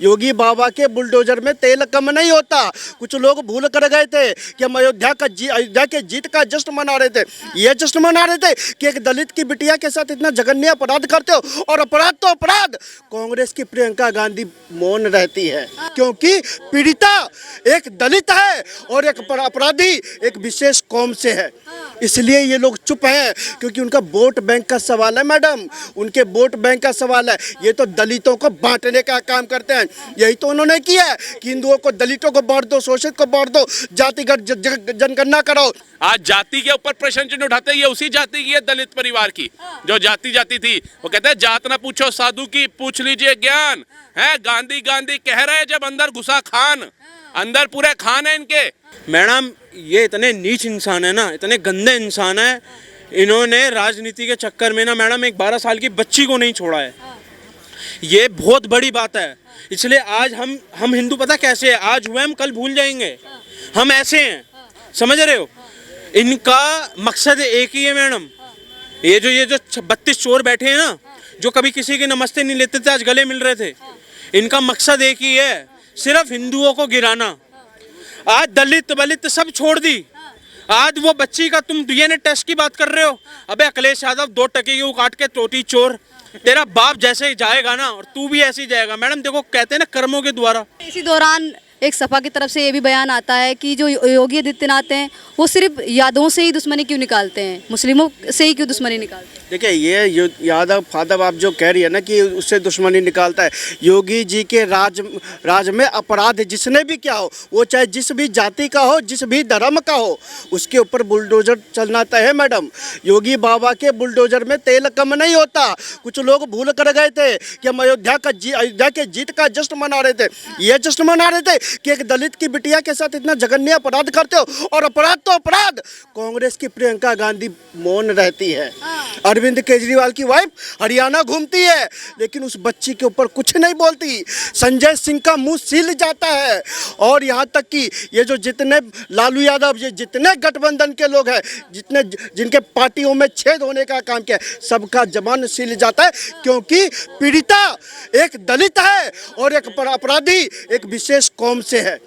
योगी बाबा के बुलडोजर में तेल कम नहीं होता। कुछ लोग भूल कर गए थे कि हम अयोध्या के जीत का जश्न मना रहे थे। ये जश्न मना रहे थे कि एक दलित की बिटिया के साथ इतना जघन्य अपराध करते हो। और अपराध तो अपराध, कांग्रेस की प्रियंका गांधी मौन रहती है क्योंकि पीड़िता एक दलित है और एक अपराधी एक विशेष कौम से है। इसलिए ये लोग चुप हैं क्योंकि उनका वोट बैंक का सवाल है मैडम, उनके वोट बैंक का सवाल है। ये तो दलितों को बांटने का काम करते हैं। यही तो उन्होंने किया है कि हिंदुओं को दलितों को बांट दो, शोषित को बांट दो, जातिगत जनगणना कराओ। आज जाति के ऊपर प्रश्न चिन्ह उठाते, ये उसी जाति की है, दलित परिवार की जो जाति थी। वो कहते हैं जात ना पूछो साधु की, पूछ लीजिए ज्ञान है। गांधी गांधी कह रहे हैं जब अंदर घुसा खान, अंदर पूरे खान है इनके। मैडम ये इतने नीच इंसान है ना, इतने गंदे इंसान है, इन्होंने राजनीति के चक्कर में ना मैडम एक 12 साल की बच्ची को नहीं छोड़ा है। ये बहुत बड़ी बात है। इसलिए आज हम हिंदू पता कैसे है, आज हुए हम कल भूल जाएंगे, हम ऐसे हैं, समझ रहे हो। इनका मकसद एक ही है मैडम, ये जो 32 चोर बैठे हैं ना, जो कभी किसी के नमस्ते नहीं लेते थे आज गले मिल रहे थे, इनका मकसद एक ही है, सिर्फ हिंदुओं को गिराना। आज दलित बलित सब छोड़ दी। आज वो बच्ची का तुम डीएनए टेस्ट की बात कर रहे हो। अबे अखिलेश यादव 2 टके की काट के टोटी चोर, तेरा बाप जैसे ही जाएगा ना और तू भी ऐसे ही जाएगा। मैडम देखो कहते हैं ना कर्मों के द्वारा। इसी दौरान एक सपा की तरफ से ये भी बयान आता है कि जो योगी आदित्यनाथ हैं वो सिर्फ यादवों से ही दुश्मनी क्यों निकालते हैं, मुस्लिमों से ही क्यों दुश्मनी निकालते हैं। देखिए ये यादव फादव आप जो कह रही है ना कि उससे दुश्मनी निकालता है, योगी जी के राज में अपराध जिसने भी क्या हो, वो चाहे जिस भी जाति का हो, जिस भी धर्म का हो, उसके ऊपर बुलडोजर चलना तय है मैडम। योगी बाबा के बुलडोजर में तेल कम नहीं होता। कुछ लोग भूल कर गए थे कि हम अयोध्या के जीत का जश्न मना रहे थे। ये जश्न मना रहे थे कि एक दलित की बिटिया के साथ इतना जघन्य अपराध करते हो। और अपराध तो अपराध, कांग्रेस की प्रियंका गांधी मौन रहती है। अरविंद केजरीवाल की वाइफ हरियाणा घूमती है लेकिन उस बच्ची के ऊपर कुछ नहीं बोलती। संजय सिंह का मुंह सिल जाता है। और यहाँ तक कि ये जो जितने लालू यादव, ये जितने गठबंधन के लोग हैं, जितने जिनके पार्टियों में छेद होने का काम किया, सबका जबान सिल जाता है क्योंकि पीड़िता एक दलित है और एक अपराधी एक विशेष कौम से है।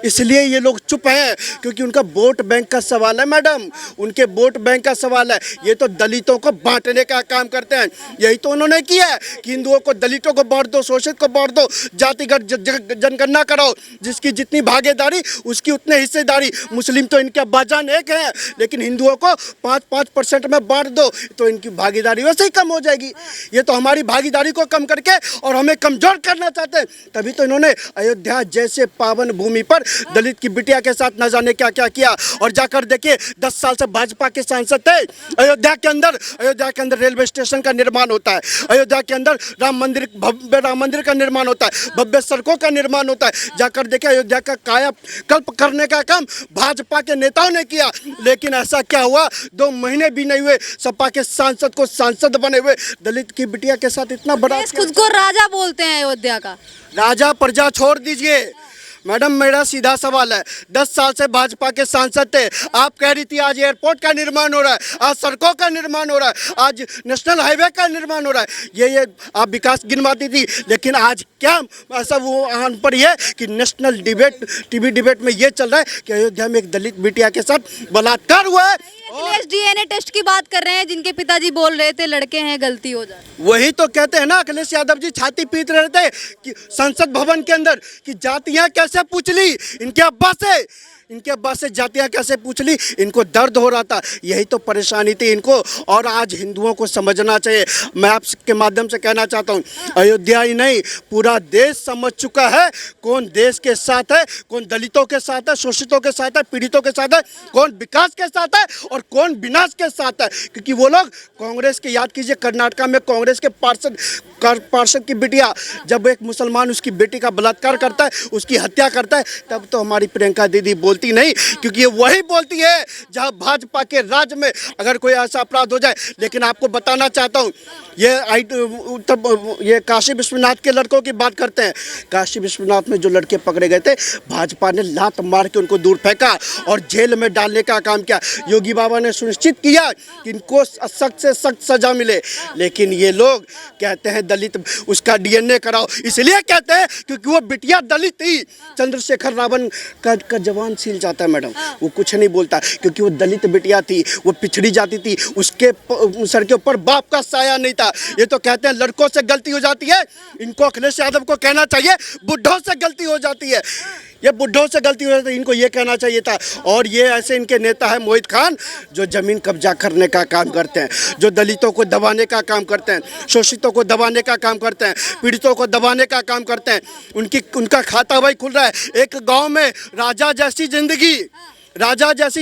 इसलिए ये लोग चुप हैं क्योंकि उनका वोट बैंक का सवाल है मैडम, उनके वोट बैंक का सवाल है। ये तो दलितों को बांटने का काम करते हैं। यही तो उन्होंने किया है कि हिंदुओं को दलितों को बांट दो, शोषित को बांट दो, जातिगत जनगणना कराओ, जिसकी जितनी भागीदारी उसकी उतने हिस्सेदारी। मुस्लिम तो इनके अब्बाजान एक है लेकिन हिंदुओं को 5% में बांट दो तो इनकी भागीदारी वैसे ही कम हो जाएगी। ये तो हमारी भागीदारी को कम करके और हमें कमजोर करना चाहते हैं। तभी तो इन्होंने अयोध्या जैसे पावन भूमि पर दलित की बिटिया के साथ न जाने क्या क्या किया। और जाकर देखिए 10 साल से भाजपा के सांसद थे। अयोध्या के अंदर रेलवे स्टेशन का निर्माण होता है, अयोध्या के अंदर भव्य राम मंदिर का निर्माण होता है, भव्य सड़कों का निर्माण होता है। जाकर देखिए अयोध्या का कायाकल्प करने का काम भाजपा के नेताओं ने किया। लेकिन ऐसा क्या हुआ, 2 महीने भी नहीं हुए सपा के सांसद को सांसद बने हुए दलित की बिटिया के साथ इतना बड़ा। खुद को राजा बोलते हैं अयोध्या का। राजा प्रजा छोड़ दीजिए मैडम, मेरा सीधा सवाल है। 10 साल से भाजपा के सांसद थे, आप कह रही थी आज एयरपोर्ट का निर्माण हो रहा है, आज सड़कों का निर्माण हो रहा है, आज नेशनल हाईवे का निर्माण हो रहा है, ये आप विकास गिनवाती थी। लेकिन आज क्या ऐसा वो आन पर है कि नेशनल टीवी डिबेट में ये चल रहा है कि अयोध्या में एक दलित बिटिया के साथ बलात्कार हुआ है। अखिलेश डीएनए टेस्ट की बात कर रहे हैं, जिनके पिताजी बोल रहे थे लड़के हैं, गलती हो जाए। वही तो कहते हैं ना, अखिलेश यादव जी छाती पीट रहे थे कि संसद भवन के अंदर कि जातियां कैसे पूछ ली इनके अब्बा से जातियां कैसे पूछ ली। इनको दर्द हो रहा था, यही तो परेशानी थी इनको। और आज हिंदुओं को समझना चाहिए। मैं आपके माध्यम से कहना चाहता हूँ, अयोध्या ही नहीं पूरा देश समझ चुका है कौन देश के साथ है, कौन दलितों के साथ है, शोषितों के साथ है, पीड़ितों के साथ है, कौन विकास के साथ है और कौन विनाश के साथ है। क्योंकि वो लोग कांग्रेस के, याद कीजिए कर्नाटका में कांग्रेस के पार्षद की बिटिया, जब एक मुसलमान उसकी बेटी का बलात्कार करता है, उसकी हत्या करता है, तब तो हमारी प्रियंका दीदी बोल बोलती नहीं, क्योंकि ये वही बोलती है जहां भाजपा के राज्य में अगर कोई ऐसा अपराध हो जाए। लेकिन आपको बताना चाहता हूँ, ये काशी विश्वनाथ के लड़कों की बात करते हैं। काशी विश्वनाथ में जो लड़के पकड़े गए थे, भाजपा ने लात मार के उनको दूर फेंका और जेल में डालने का काम किया। योगी बाबा ने सुनिश्चित किया कि इनको सख्त से सख्त सजा मिले। लेकिन ये लोग कहते हैं दलित उसका DNA कराओ, इसलिए कहते हैं क्योंकि वो बिटिया दलित थी। चंद्रशेखर रावण का जवान सील जाता है मैडम, वो कुछ नहीं बोलता क्योंकि वो दलित बिटिया थी, वो पिछड़ी जाती थी, उसके सर के ऊपर बाप का साया नहीं था। ये तो कहते हैं लड़कों से गलती हो जाती है, इनको अखिलेश यादव को कहना चाहिए बुढ़ों से गलती हो जाती है। ये बुढ़ों से गलती हो जाती है, इनको ये कहना चाहिए था। और ये ऐसे इनके नेता है मोहित खान, जो जमीन कब्जा करने का काम करते हैं, जो दलितों को दबाने का काम करते हैं, शोषितों को दबाने का काम करते हैं, पीड़ितों को दबाने का काम करते हैं। उनका खाता वही खुल रहा है। एक गाँव में राजा जैसी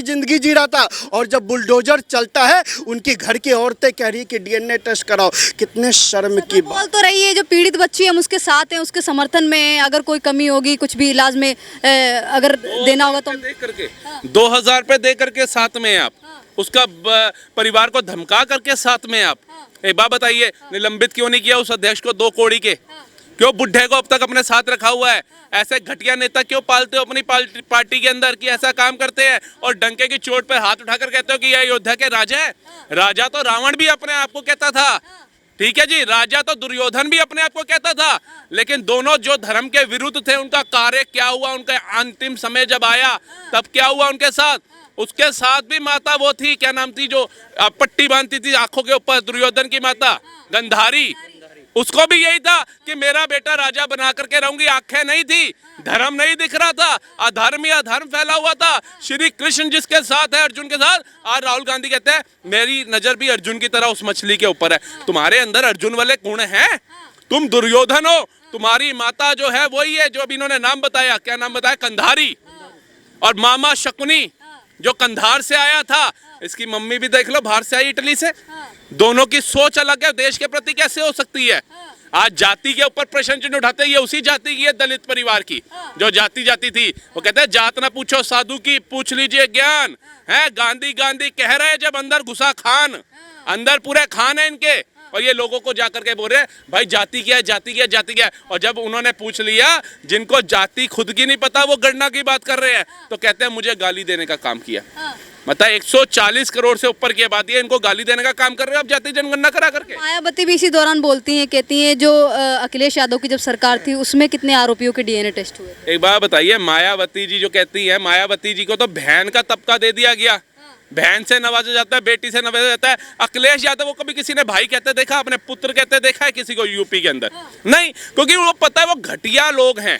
जिंदगी जी रहा था, और जब बुलडोजर चलता है उनकी घर की औरतें कह रही कि DNA टेस्ट कराओ। कितने शर्म की बात। बोल तो रही है जो पीड़ित बच्ची हम उसके साथ हैं, उसके समर्थन में अगर कोई कमी होगी, कुछ भी इलाज में अगर देना होगा तो दे करके 2000 रुपए दे करके साथ में आप उसका परिवार को धमका करके साथ में आप एक बात बताइए, निलंबित क्यों नहीं किया उस अध्यक्ष को 2 कौड़ी के? क्यों बुढ़े को अब तक अपने साथ रखा हुआ है? ऐसे घटिया नेता क्यों पालते हो अपनी पार्टी के अंदर कि ऐसा काम करते हैं और डंके की चोट पर हाथ उठाकर कहते हो कि यह अयोध्या के राजा है? राजा तो रावण भी अपने आप को कहता था, ठीक है जी, राजा तो दुर्योधन भी अपने आप को कहता था। लेकिन दोनों जो धर्म के विरुद्ध थे, उनका कार्य क्या हुआ? उनका अंतिम समय जब आया तब क्या हुआ उनके साथ? उसके साथ भी माता वो थी, क्या नाम थी, जो पट्टी बांधती थी आंखों के ऊपर, दुर्योधन की माता गंधारी। उसको भी यही था कि मेरा बेटा राजा बना करके रहूंगी। आंखें नहीं थी, धर्म नहीं दिख रहा था, अधर्म ही अधर्म फैला हुआ था। श्री कृष्ण जिसके साथ है, अर्जुन के साथ, आज राहुल गांधी कहते हैं मेरी नजर भी अर्जुन की तरह उस मछली के ऊपर है। तुम्हारे अंदर अर्जुन वाले गुण हैं, तुम दुर्योधन हो। तुम्हारी माता जो है वही है जो अभी इन्होंने नाम बताया, क्या नाम बताया, कंधारी। और मामा शकुनी जो कंधार से आया था, इसकी मम्मी भी देख लो बाहर से आई, इटली से। दोनों की सोच अलग है, देश के प्रति कैसे हो सकती है? आज जाति के ऊपर प्रश्न चिन्ह उठाते, ये उसी जाति की है, दलित परिवार की, जो जाति थी। वो कहते हैं जात ना पूछो साधु की, पूछ लीजिए ज्ञान। है गांधी गांधी कह रहे हैं जब अंदर घुसा खान, अंदर पूरे खान है इनके। और ये लोगों को जाकर के बोल रहे हैं भाई जाति क्या है, जाति क्या है, जाति क्या है। और जब उन्होंने पूछ लिया, जिनको जाति खुद की नहीं पता वो गणना की बात कर रहे हैं, तो कहते हैं मुझे गाली देने का काम किया। मतलब 140 करोड़ से ऊपर की आबादी है, इनको गाली देने का काम कर रहे हैं आप जाति जनगणना करा करके। मायावती भी इसी दौरान बोलती हैं, कहती हैं जो अखिलेश यादव की जब सरकार थी उसमें कितने आरोपियों के DNA टेस्ट हुए? एक बात बताइए, मायावती जी जो कहती है, मायावती जी को तो बहन का तबका दे दिया गया, बहन से नवाजा जाता है, बेटी से नवाजा जाता है। अखिलेश यादव को कभी किसी ने भाई कहते देखा, अपने पुत्र कहते देखा है किसी को यूपी के अंदर? नहीं, क्योंकि वो पता है वो घटिया लोग हैं,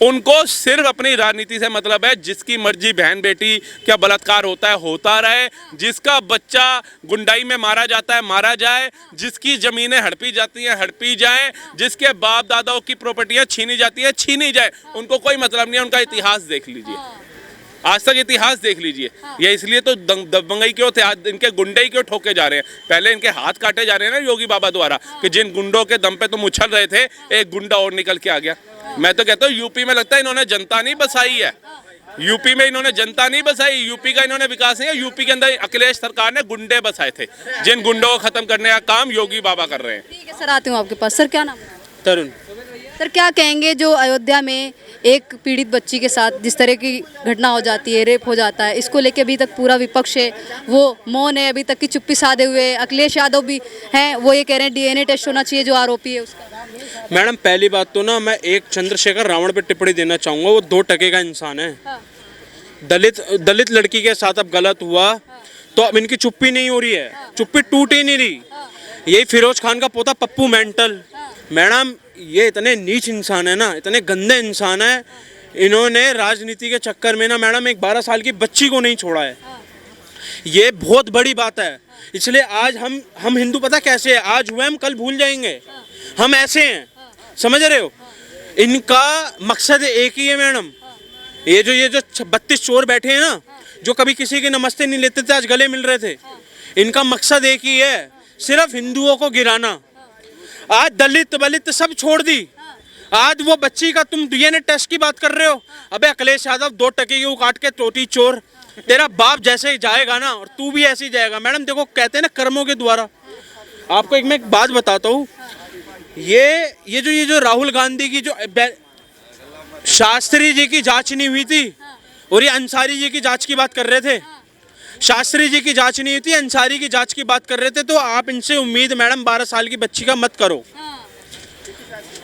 उनको सिर्फ अपनी राजनीति से मतलब है। जिसकी मर्जी बहन बेटी क्या बलात्कार होता है होता रहे, जिसका बच्चा गुंडाई में मारा जाता है मारा जाए, जिसकी जमीनें हड़पी जाती हैं हड़पी जाए, जिसके बाप दादाओं की प्रॉपर्टियां छीनी जाती है छीनी जाए, उनको कोई मतलब नहीं है। उनका इतिहास देख लीजिए, आज तक इतिहास देख लीजिए। ये इसलिए तो दबंगई क्यों थे, आज इनके गुंडे ही क्यों ठोके जा रहे हैं? पहले इनके हाथ काटे जा रहे हैं ना योगी बाबा द्वारा, कि जिन गुंडों के दम पे तुम उछल रहे थे, एक गुंडा और निकल के आ गया। मैं तो कहता हूँ यूपी में लगता है इन्होंने जनता नहीं बसाई है, यूपी में इन्होंने जनता नहीं बसाई, यूपी का इन्होंने विकास नहीं है। यूपी के अंदर अखिलेश सरकार ने गुंडे बसाए थे, जिन गुंडों को खत्म करने का काम योगी बाबा कर रहे हैं। ठीक है सर, आती हूँ आपके पास। सर क्या नाम है? तरुण। सर क्या कहेंगे जो अयोध्या में एक पीड़ित बच्ची के साथ जिस तरह की घटना हो जाती है, रेप हो जाता है, इसको लेके अभी तक पूरा विपक्ष है वो मौन है, अभी तक की चुप्पी साधे हुए। अखिलेश यादव भी हैं, वो ये कह रहे हैं DNA टेस्ट होना चाहिए जो आरोपी है उसका। मैडम पहली बात तो ना मैं एक चंद्रशेखर रावण पे टिप्पणी देना चाहूँगा, वो 2 टके का इंसान है। दलित लड़की के साथ अब गलत हुआ तो अब इनकी चुप्पी नहीं हो रही है, चुप्पी टूट ही नहीं रही। यही फिरोज खान का पोता पप्पू मेंटल, मैडम ये इतने नीच इंसान है ना, इतने गंदे इंसान है, इन्होंने राजनीति के चक्कर में ना मैडम एक 12 साल की बच्ची को नहीं छोड़ा है। ये बहुत बड़ी बात है। इसलिए आज हम हिंदू पता कैसे है, आज हुए हम कल भूल जाएंगे, हम ऐसे हैं, समझ रहे हो? इनका मकसद एक ही है मैडम, ये जो 32 चोर बैठे हैं ना, जो कभी किसी के नमस्ते नहीं लेते थे आज गले मिल रहे थे, इनका मकसद एक ही है, सिर्फ हिंदुओं को गिराना। आज दलित बलित सब छोड़ दी, आज वो बच्ची का तुम डीएनए टेस्ट की बात कर रहे हो। अबे अखिलेश यादव 2 टके की काट के टोटी चोर, तेरा बाप जैसे ही जाएगा ना और तू भी ऐसे ही जाएगा। मैडम देखो कहते हैं ना कर्मों के द्वारा। आपको मैं एक बात बताता हूँ, ये जो राहुल गांधी की जो शास्त्री जी की जांच नहीं हुई थी और ये अंसारी जी की जांच की बात कर रहे थे। शास्त्री जी की जांच नहीं हुई थी, अंसारी की जांच की बात कर रहे थे। तो आप इनसे उम्मीद मैडम 12 साल की बच्ची का मत करो।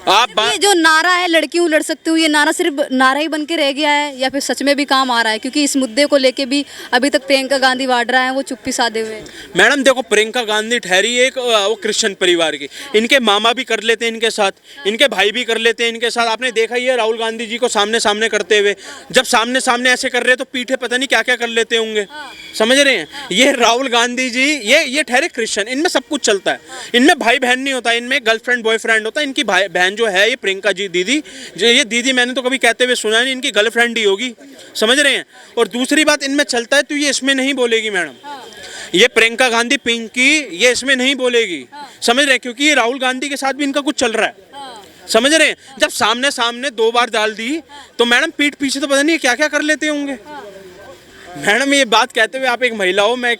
आप ये जो नारा है लड़की हूँ लड़ सकती हूँ, ये नारा सिर्फ नारा ही बन के रह गया है या फिर सच में भी काम आ रहा है? क्योंकि इस मुद्दे को लेके भी अभी तक प्रियंका गांधी वाड्रा है वो चुप्पी साधे हुए। मैडम देखो प्रियंका गांधी ठहरी एक वो क्रिश्चियन परिवार की, इनके मामा भी कर लेते हैं इनके साथ, इनके भाई भी कर लेते हैं इनके साथ। आपने देखा ही है राहुल गांधी जी को सामने सामने करते हुए, जब सामने सामने ऐसे कर रहे हैं तो पीठे पता नहीं क्या क्या कर लेते होंगे। समझ रहे हैं? ये राहुल गांधी जी ये ठहरे क्रिश्चियन, इनमें सब कुछ चलता है। इनमें भाई बहन नहीं होता, इनमें गर्लफ्रेंड बॉयफ्रेंड होता है। इनकी भाई बहन जो है ये प्रियंका जी दीदी, जो ये दीदी मैंने तो कभी कहते हुए सुना नहीं, इनकी गर्लफ्रेंड ही होगी। समझ रहे हैं? और दूसरी बात इनमें चलता है तो ये इसमें नहीं बोलेगी मैडम, ये प्रियंका गांधी पिंकी ये इसमें नहीं बोलेगी। समझ रहे हैं? क्योंकि ये राहुल गांधी के साथ भी इनका कुछ चल रहा है। समझ रहे हैं? जब सामने सामने 2 बार डाल दी तो मैडम पीठ पीछे तो पता नहीं क्या क्या कर लेते होंगे। मैडम ये बात कहते हुए आप एक महिला हो, मैं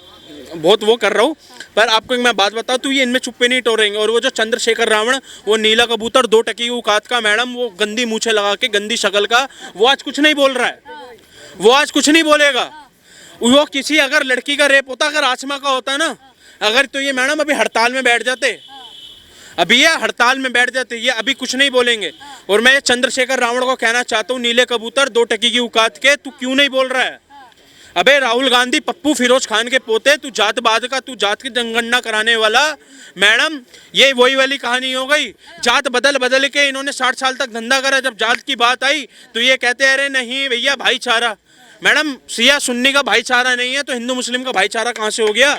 बहुत वो कर रहा हूँ, पर आपको एक मैं बात बताऊँ तो ये इनमें चुप्पे नहीं टोरेंगे। और वो जो चंद्रशेखर रावण, वो नीला कबूतर 2 टकी की औकात का मैडम, वो गंदी मूछे लगा के गंदी शक्ल का, वो आज कुछ नहीं बोल रहा है, वो आज कुछ नहीं बोलेगा। वो किसी अगर लड़की का रेप होता, अगर आसमा का होता ना, अगर तो ये मैडम अभी हड़ताल में बैठ जाते, अभी ये हड़ताल में बैठ जाते, ये अभी कुछ नहीं बोलेंगे। और मैं चंद्रशेखर रावण को कहना चाहता हूँ, नीले कबूतर 2 टकी की औकात के, तू क्यों नहीं बोल रहा है? अबे राहुल गांधी पप्पू फिरोज खान के पोते, तू जातवाद का, तू जात की जनगणना कराने वाला। मैडम ये वही वाली कहानी हो गई, जात बदल बदल के इन्होंने 60 साल तक धंधा करा, जब जात की बात आई तो ये कहते हैं अरे नहीं भैया भाईचारा। मैडम सिया सुन्नी का भाईचारा नहीं है तो हिंदू मुस्लिम का भाईचारा कहाँ से हो गया?